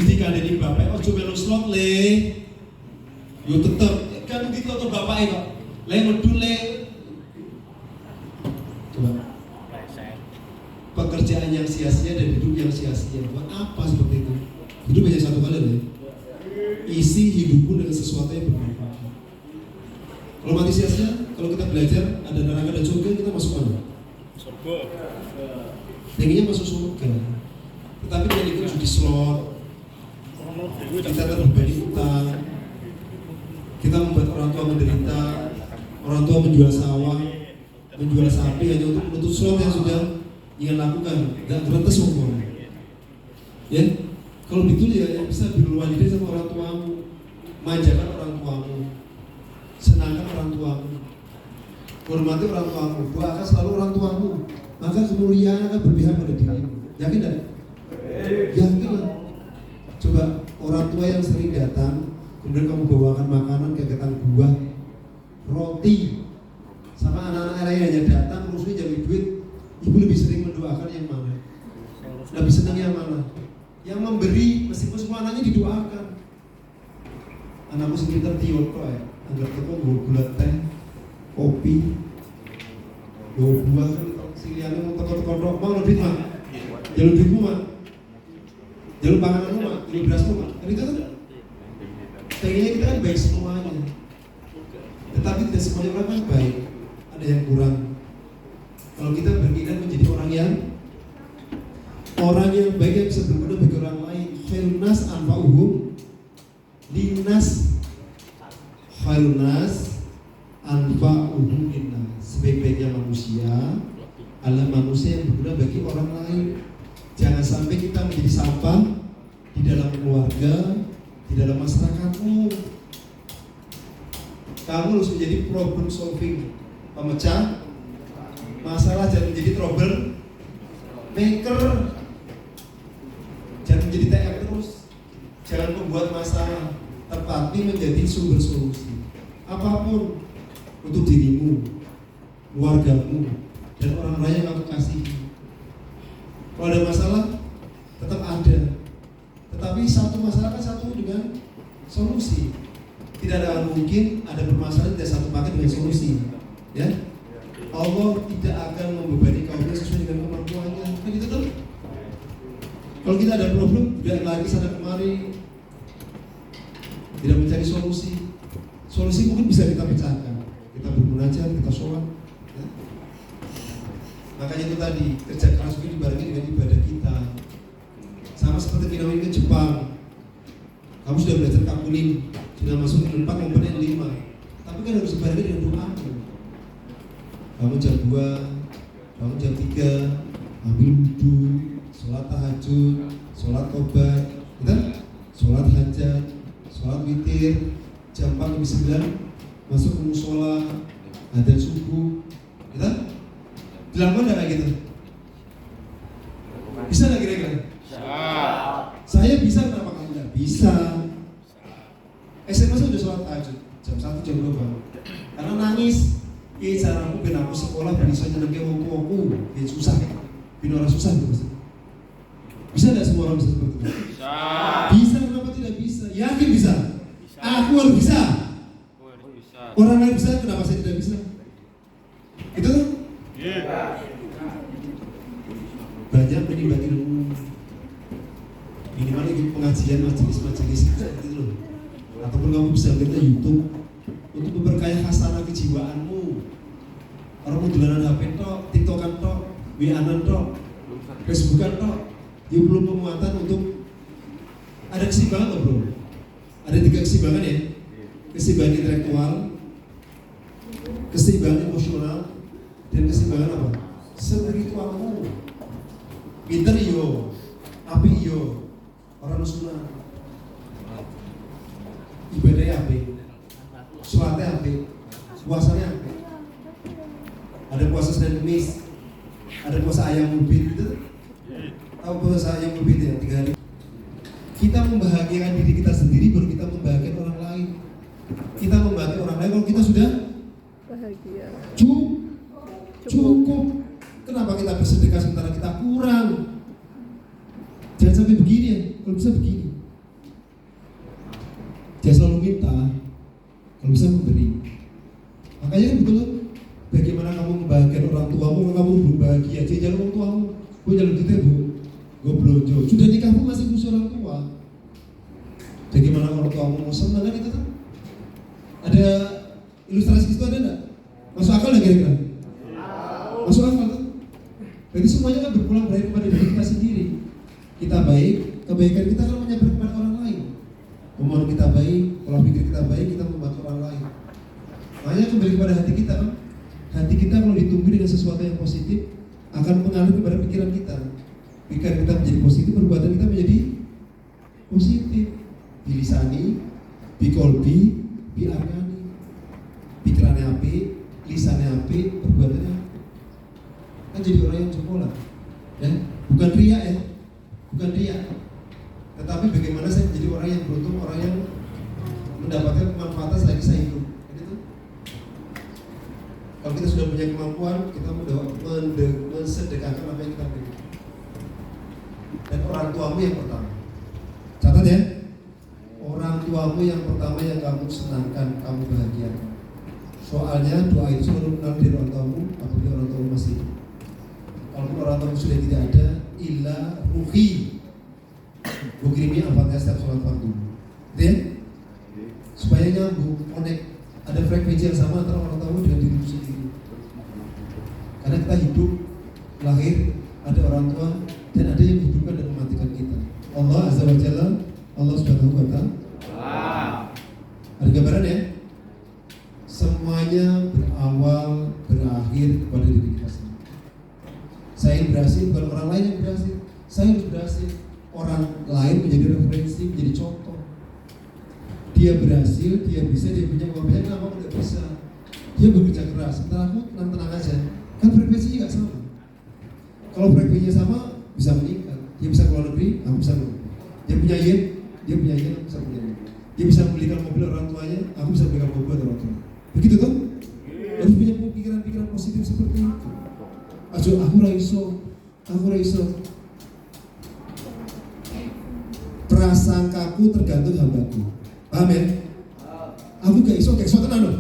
dikandani bapak ojo melu slot le. Yo tetep kan gitu to bapake kok. Le medul le. Coba. Pekerjaan yang sia-sia dan hidup yang sia-sia. Buat apa seperti itu? Hidup hanya satu kali ya. Isi hidupmu dengan sesuatu yang bermanfaat. Kalau mati sia-sia, kalau kita belajar ada neraka dan surga, kita masuk mana? Surga. Pengennya masuk surga. Tetapi dia ikut judi slot, kita berbagi utang, kita membuat orang tua menderita, orang tua menjual sawah, menjual sapi hanya untuk menuntut slot yang sudah ingin lakukan, dan terletas hukum. Ya, kalau betul ya bisa birrul walidain sama orang tuamu, manjakan orang tuamu, senangkan orang tuamu, hormati orang tuamu, doakan selalu orang tuamu, maka kemuliaan akan berpihak pada dirimu. Yakin tidak? Yakin lah. Coba orang tua yang sering datang, kemudian kamu bawakan makanan kayak ketan buah, roti, sama anak-anak lain hanya datang, rusuknya jadi duit. Ibu lebih sering mendoakan yang mana? Lebih senang yang mana? Yang memberi, meskipun semua anaknya didoakan. Anakmu sendiri tertiup kok ya. Anggap teko gula teh, kopi, buah kan siliannya mau teko-teko tok, mau lebih mah. Jalur duitmu mah. Jalur pangananmu mah, jalur berasmu mah. Kan itu kan pengennya kita kan baik semuanya. Tetapi tidak semuanya orang kan baik. Ada yang kurang. Kalau kita berkeinginan menjadi orang yang baik yang bisa berguna bagi orang lain, khairun nas anfa'uhum linnas, khairun nas anfa'uhum linnas. Sebaik-baiknya manusia adalah manusia yang berguna bagi orang lain. Jangan sampai kita menjadi sampah di dalam keluarga, di dalam masyarakatmu. Kamu harus menjadi problem solving, pemecah masalah, jangan menjadi trouble maker, jangan menjadi TM terus, jangan membuat masalah, tetapi menjadi sumber solusi. Apapun untuk dirimu, keluargamu, dan orang lain yang kamu kasihi. Kalau ada masalah, tetap ada. Tetapi satu masalah kan satu dengan solusi. Tidak ada mungkin ada permasalahan tidak satu paket dengan solusi. Ya. Allah tidak akan membebani kaumnya sesuai dengan kemampuannya. Kan itu tuh. Kalau kita ada problem, tidak lagi sana kemari, tidak mencari solusi. Solusi mungkin bisa kita pecahkan. Kita bermunajat, kita sholat. Ya. Makanya itu tadi, kerja keras itu dibarengi dengan ibadah kita. Sama seperti kita ingin ke Jepang. Kamu sudah belajar kalkulin, sudah masuk ke 4 komponen 5. Tapi kan harus dibarengi dengan doa. Kamu jam 2, kamu jam 3, ambil wudhu, sholat tahajud, sholat tobat, gitu? Sholat hajat, sholat witir, jam 4 lebih 9, masuk ke musola, adzan subuh, gitu? Dilakukan nggak kayak gitu? Bisa nggak kira-kira? Saya bisa, kenapa kamu nggak bisa? SMA saya udah sholat tahajud, jam 1, jam 2 bangun, karena nangis. Iya cara aku ben aku sekolah bisa nyenengke wong-wongku, ya susah. Ben ora susah itu Mas. Bisa enggak semua orang bisa seperti itu? Bisa. Bisa, kenapa tidak bisa? Yakin bisa? Aku harus bisa. Orang lain bisa, kenapa saya tidak bisa? Itu kan? Iya. Banyak menimba ilmu. Minimal ikut pengajian majelis-majelis gitu loh. Ataupun kamu bisa lihat YouTube untuk memperkaya khasanah kejiwaanmu. Orang mau dolanan HP tok, TikTokan tok, WA-an tok, Facebookan tok. Ya belum penguatan untuk ada keseimbangan loh bro. Ada 3 keseimbangan ya. Keseimbangan intelektual, keseimbangan emosional, dan keseimbangan apa? Spiritualmu. Pinter yo, api yo, orang sunnah. Ibadahnya api, sholatnya api, puasanya api. Ada puasa Senin Kamis, ada puasa ayam ubin gitu. Tahu puasa ayam ubin ya 3 hari. Kita membahagiakan diri kita sendiri, baru kita membahagiakan orang lain. Kita membahagiakan orang lain kalau kita sudah bahagia. Cukup. Kenapa kita bersedekah sementara kita kurang? Jangan sampai begini ya. Kalau bisa begini. Dia selalu minta, kalau bisa memberi. Makanya kan betul, bagaimana kamu membahagiakan orang tuamu, kamu belum bahagia. Jangan orang tuamu, gue jalan kita bu, gue belanja. Sudah nikah pun masih musuh orang tua. Bagaimana orang tuamu mau senang kan itu kan? Ada ilustrasi itu ada enggak? Masuk akal nggak kira-kira? Masuk akal kan? Berarti semuanya kan berpulang dari kepada diri kita sendiri. Kita baik, kebaikan kita akan menyebar kepada orang lain. Omongan kita baik, pola pikir kita baik, kita membantu orang lain. Makanya kembali kepada hati kita kan? Hati kita kalau ditumbuhi dengan sesuatu yang positif akan mengalir kepada pikiran kita. Pikiran kita menjadi positif, perbuatan kita menjadi positif. Bilisani, bikolbi, biarkani. Pikirannya api, lisannya api, perbuatannya api. Kan jadi orang yang jempolan, ya? Bukan ria ya, bukan ria. Tetapi bagaimana saya menjadi orang yang beruntung, orang yang mendapatkan kemanfaatan selagi saya hidup. Gitu. Kalau kita sudah punya kemampuan, kita mensedekahkan apa yang kita miliki. Dan orang tuamu yang pertama. Catat ya. Orang tuamu yang pertama yang kamu senangkan, kamu bahagiakan. Soalnya doa itu selalu menang dari orang tuamu, apabila orang tuamu masih hidup. Kalau orang tuamu sudah tidak ada, illa ruhi. Gue kirimnya Al-Fatihah setiap sholat fardu. Gitu ya? Supaya nyambung, connect. Ada frekuensi yang sama antara orang tuamu dengan diri sendiri. Karena kita hidup, lahir, ada orang tua, dan ada yang menghidupkan dan mematikan kita. Allah Azza wa Jalla, Allah Subhanahu wa Ta'ala. Ada gambaran ya? Semuanya berawal, berakhir kepada diri kita sendiri. Saya yang berhasil, bukan orang lain yang berhasil. Saya harus berhasil. Orang lain menjadi referensi, menjadi contoh. Dia berhasil, dia bisa, dia punya uang banyak, kenapa aku tidak bisa? Dia bekerja keras, sementara aku tenang-tenang aja. Kan frekuensinya nggak sama. Kalau frekuensinya sama, bisa meningkat. Dia bisa keluar negeri, aku bisa keluar negeri. Dia punya yen, aku bisa punya yen. Dia bisa membelikan mobil orang tuanya, aku bisa membelikan mobil orang tuanya. Begitu tuh? Harus punya pikiran-pikiran positif seperti itu. Ajo, aku raiso. Prasangkaku tergantung hambaku. Paham ya? Aku gak iso tenan loh.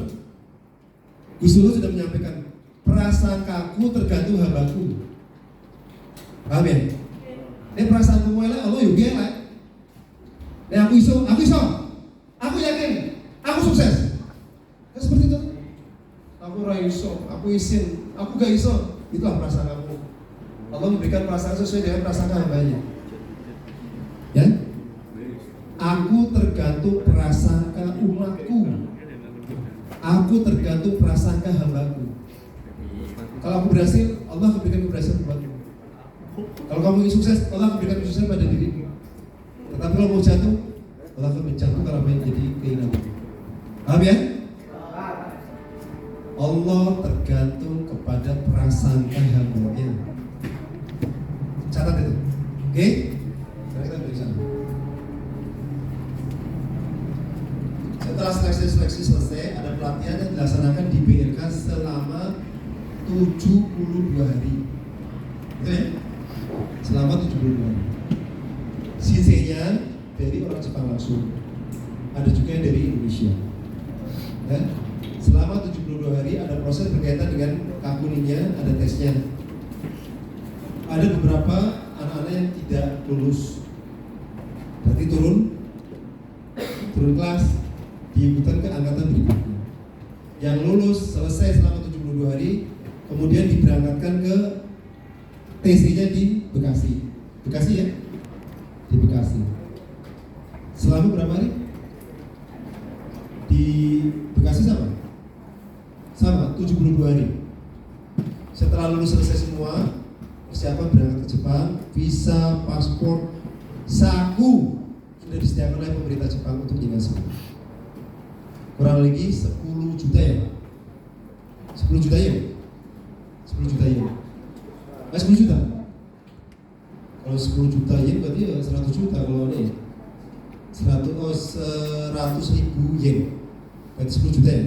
Gus Dur sudah menyampaikan, prasangkaku tergantung hambaku. Paham ya? Ini perasaanku elek, Allah juga elek. Aku iso, aku yakin, aku sukses. Kan seperti itu. Aku raiso, aku isin, aku gak iso. Itulah perasaan kamu. Allah memberikan perasaan sesuai dengan perasaan hambanya. Ya? Aku tergantung prasangka umatku. Aku tergantung prasangka hambaku. Kalau aku berhasil, Allah memberikan keberhasilan buatmu. Kalau kamu ingin sukses, Allah memberikan kesuksesan pada dirimu. Tetapi kalau mau jatuh, Allah akan menjatuhkan apa yang jadi keinginanmu. Paham ya? Allah tergantung kepada prasangka hambanya. Catat itu. Oke? Sekarang kita beri sana. Setelah seleksi selesai, ada pelatihan yang dilaksanakan di BLK selama 72 hari. Betul ya? Selama 72 hari. Sisanya dari orang Jepang langsung. Ada juga yang dari Indonesia. Ya? Selama 72 hari ada proses berkaitan dengan kakuninya, ada tesnya. Ada beberapa anak-anak yang tidak lulus. Berarti turun kelas, diikutan ke angkatan berikutnya. Yang lulus selesai selama 72 hari, kemudian diberangkatkan ke TC-nya di Bekasi. Bekasi ya? Di Bekasi. Selama berapa hari? Di Bekasi sama 72 hari. Setelah lulus selesai semua, persiapan berangkat ke Jepang, visa, paspor, saku sudah disediakan oleh pemerintah Jepang untuk menjaga. Kurang lagi 10 juta ya Pak? 10 juta ya? 10 juta ya? 10 juta? Kalau 10 juta yen berarti ya 100 juta kalau ini 100 ribu yen berarti 10 juta ya?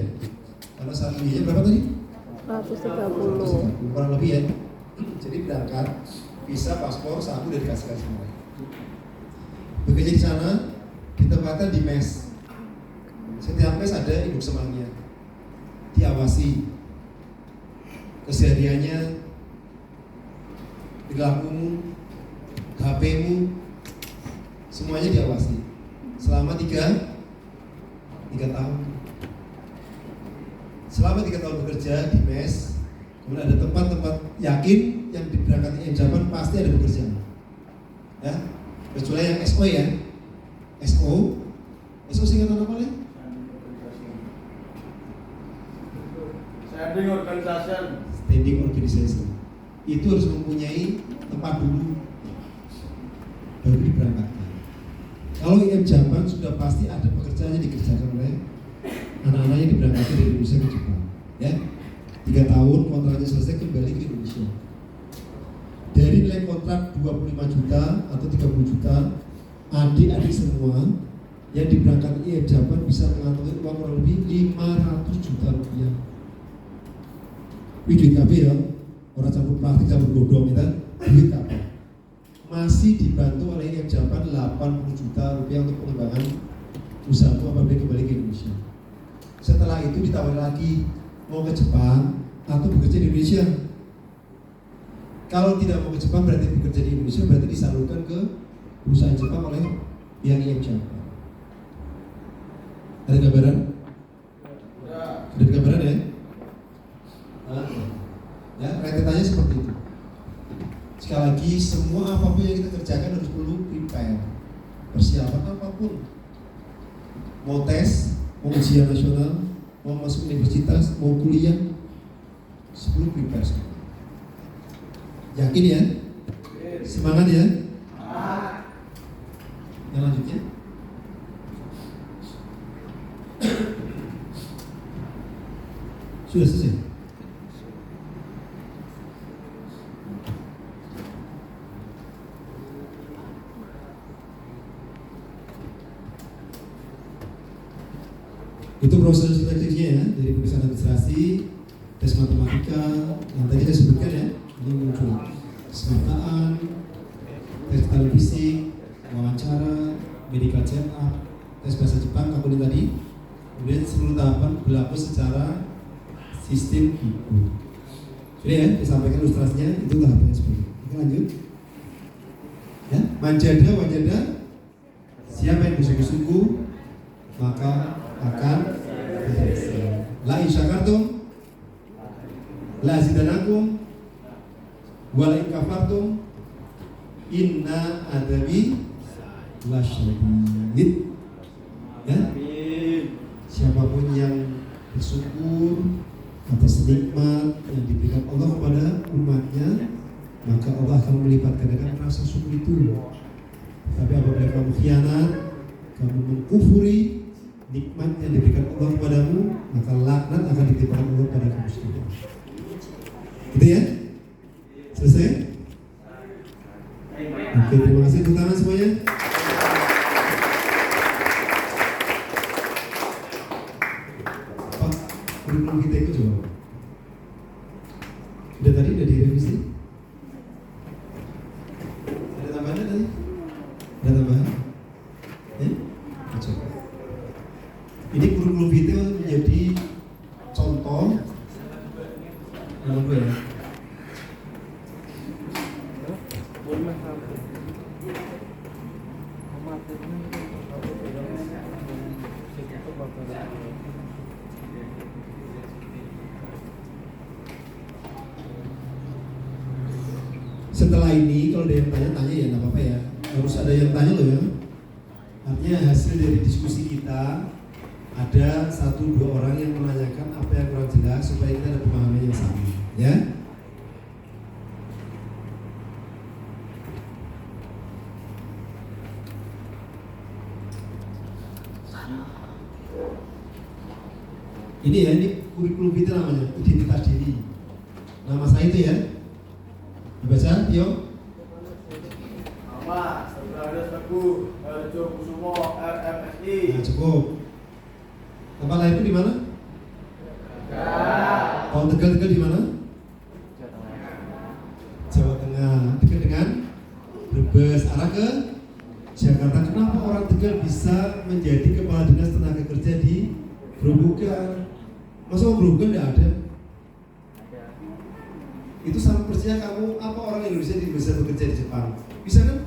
Karena satu yen berapa tadi? 130 kurang lebih ya. Jadi berangkat, visa, paspor, saku udah dikasih semua. Bekerja di sana, ditempatkan di mes. Setiap mes ada induk semangnya, diawasi kesehariannya, perilakumu, HP-mu, semuanya diawasi selama 3 tahun. Selama 3 tahun bekerja di mes, kemudian ada tempat-tempat yakin yang diberangkati Japan pasti ada pekerjaan. Ya, kecuali yang SO ya. SO singkatan apa nih? Standing Organization. Itu harus mempunyai tempat dulu baru diberangkatkan. Kalau IM Japan sudah pasti ada pekerjaan yang dikerjakan oleh anak-anaknya diberangkatkan dari Indonesia ke Jepang. Ya, 3 tahun kontraknya selesai kembali ke Indonesia. Dari nilai kontrak 25 juta atau 30 juta, adik-adik semua yang diberangkatkan IM Japan bisa mengantongi uang kurang lebih 500 juta rupiah. Wih, duit kabeh ya, orang campur plastik, campur godong kita, duit kabeh. Masih dibantu oleh IM Japan 80 juta rupiah untuk pengembangan usahamu apabila kembali ke Indonesia. Setelah itu ditawari lagi mau ke Jepang atau bekerja di Indonesia. Kalau tidak mau ke Jepang berarti bekerja di Indonesia, berarti disalurkan ke perusahaan Jepang oleh pihak IM Japan. Ada gambaran? Ada gambaran ya? Ya, rentetannya seperti itu. Sekali lagi, semua apapun yang kita kerjakan harus perlu prepare, persiapan apapun. Mau tes, mau ujian nasional, mau masuk universitas, mau kuliah, sebelum prepare semua. Yakin ya? Semangat ya? Yang lanjutnya. Sudah selesai? Itu proses seleksinya ya, dari pemeriksaan administrasi, tes matematika, yang tadi saya sebutkan ya, ini muncul kesetaraan, tes vital fisik, wawancara, medical check up, tes bahasa Jepang, aku tadi, kemudian seluruh tahapan berlaku secara sistem IPU. Sudah ya, disampaikan ilustrasinya, itu tahapannya seperti itu. Kita lanjut. Ya, manjada, wajada, siapa yang bersungguh-sungguh, maka akan berhasil. La in syakartum la zidanakum wa la in kafartum inna adabi lasyadid. Ya, siapapun yang bersyukur atas nikmat yang diberikan Allah kepada umatnya, maka Allah akan melipat gandakan rasa syukur itu. Tapi apabila kamu khianat, kamu mengkufuri nikmat yang diberikan Allah kepadamu, maka laknat akan ditimpakan Allah pada kamu sendiri. Gitu ya? Selesai? Oke, terima kasih. Tepuk tangan semuanya. Pak, kurikulum kita itu coba. Udah tadi udah direvisi? Ada tambahan tadi? Ada tambahan? Ya? Coba. Ini kurikulum vitae menjadi contoh apa ya? Setelah ini kalau ada yang tanya-tanya ya nggak apa-apa ya, harus ada yang tanya loh ya. Artinya hasil dari diskusi kita ada 1-2 orang yang menanyakan apa yang kurang jelas supaya kita ada pemahaman yang sama, ya. Ini ya, ini kurikulum kita namanya, identitas diri. Nama saya itu ya. Dibaca, Tio. Nama, Saudara Teguh, Harjo Kusumo, RMSI. Nah, cukup. Tempat lahir itu di mana? Kalau Tegal di mana? Jawa Tengah. Dekat dengan Brebes, arah ke Jakarta. Kenapa orang Tegal juga bisa menjadi kepala dinas tenaga kerja di Grobogan. Masa Grobogan nggak ada? Itu sama percaya kamu apa orang Indonesia bisa bekerja di Jepang? Bisa kan?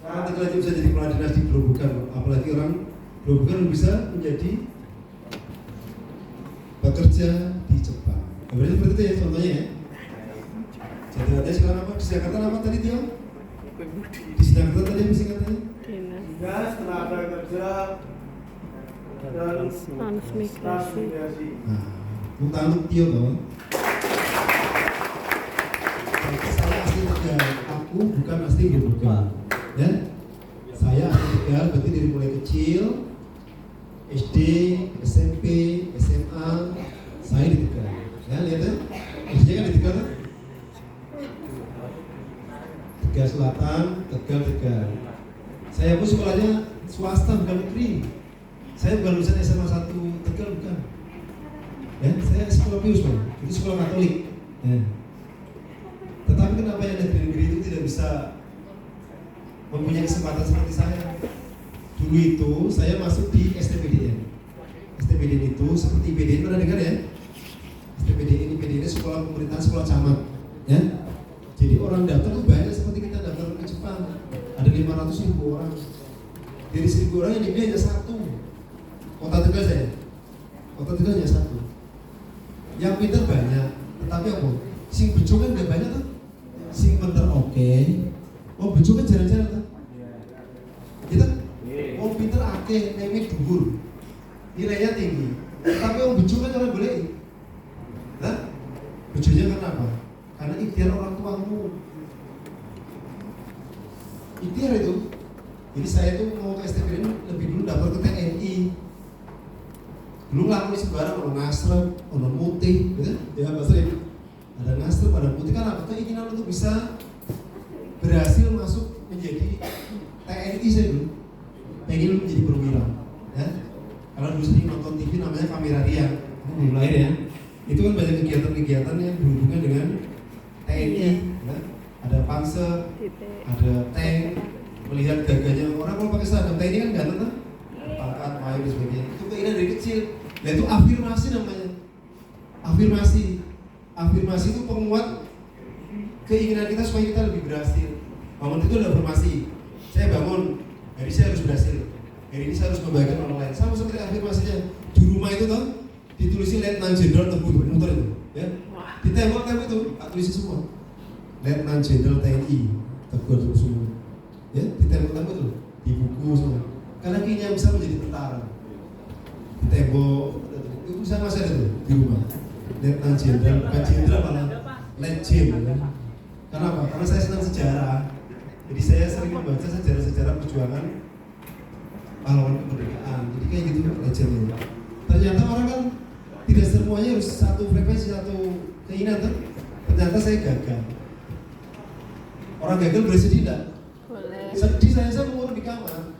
Orang Tegal aja bisa jadi kepala dinas di Grobogan, apalagi orang Grobogan bisa menjadi bekerja di Jepang. Berarti seperti itu ya contohnya ya. Jadi katanya sekarang apa? Di Jakarta apa tadi Tio? Di Jakarta tadi apa sih katanya? Dinas tenaga kerja dan transmigrasi. Nah, untuk Tio toh. Saya asli Tegal, aku bukan asli Grobogan. Ya, saya asli Tegal, berarti dari mulai kecil, SD, SMP, SMA, saya di Tegal. Ya, lihat ya, SD kan di Tegal kan? Tegal Selatan, Tegal. Saya pun sekolahnya swasta bukan negeri. Saya bukan lulusan SMA 1 Tegal bukan. Ya, saya sekolah Pius Bang, itu sekolah Katolik. Ya. Tetapi kenapa yang negeri-negeri itu tidak bisa mempunyai kesempatan seperti saya? Dulu itu saya masuk di STPDN. STPDN itu seperti IPDN, pernah dengar ya? STPDN, IPDN sekolah pemerintahan, sekolah camat. Ya. Jadi orang daftar itu banyak seperti kita daftar ke Jepang. Ada 500.000 orang. Dari 1.000 orang yang dipilih hanya satu. Kota Tegal saya. Kota Tegal hanya satu. Yang pintar banyak, tetapi apa? Sing bejo kan gak banyak tuh. Sing pintar oke. Oh bejo kan jarang-jarang tuh. Kita oh pintar akeh, neme dhuwur. Nilainya tinggi. Tapi orang bejo kan orang boleh. Nah, bejonya karena apa? Karena ikhtiar orang tuamu. Ikhtiar itu. Jadi saya tuh mau ke STPDN lebih dulu daftar ke TNI. Dulu nggak mau sembarang, ono Nasrem, ono Mutih, gitu ya Pak Sri. Ada Nasrem, ada Mutih, kan apa? Keinginan untuk bisa berhasil masuk menjadi TNI saya dulu. Pengen menjadi perwira, ya. Kalau dulu sering nonton TV namanya Kamera Ria, belum lahir ya. Itu kan banyak kegiatan-kegiatan yang berhubungan dengan TNI, ya. Ada panser, ada tank, melihat gagahnya orang kalau pakai seragam TNI kan ganteng kan? Pangkat, mayor dan sebagainya. Itu keinginan dari kecil. Nah itu afirmasi namanya. Afirmasi itu penguat keinginan kita supaya kita lebih berhasil. Bangun itu adalah afirmasi. Saya bangun, hari ini saya harus berhasil. Hari ini saya harus membagikan orang lain. Sama seperti afirmasinya. Di rumah itu toh ditulisin Letnan Jenderal Teguh Muter itu, ya. Di tembok-tembok itu tak tulisin semua. Letnan Jenderal TNI Teguh semua. Ya, di tembok-tembok itu, di buku semua. Karena keinginan bisa menjadi tentara. Di tembok itu bisa masih ada tuh di rumah. Letnan Jenderal, bukan Jenderal malah Legend. Ya. Karena apa? Karena saya senang sejarah. Jadi saya sering membaca sejarah-sejarah perjuangan pahlawan kemerdekaan. Jadi kayak gitu legendnya. Ternyata orang kan tidak semuanya harus satu frekuensi, satu keinginan tuh. Ternyata saya gagal. Orang gagal boleh sedih enggak? Boleh. Sedih saya mengurung di kamar.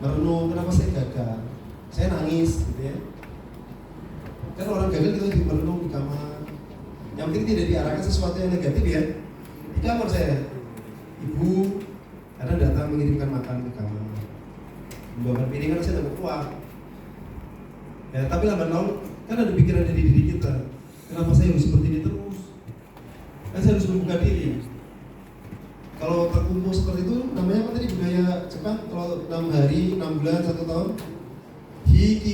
Merenung kenapa saya gagal. Saya nangis gitu ya. Kan orang gagal kita di merenung di kamar. Yang penting tidak diarahkan sesuatu yang negatif ya. Di kamar saya, ibu kadang datang mengirimkan makan ke kamar. Membawa piringan saya tidak keluar. Ya, tapi lambat laun kan ada pikiran dari diri kita. Kenapa saya harus seperti ini terus? Kan saya harus membuka diri. Kalau terkumpul seperti itu, namanya apa tadi budaya Jepang? Kalau 6 hari, 6 bulan, 1 tahun, hiki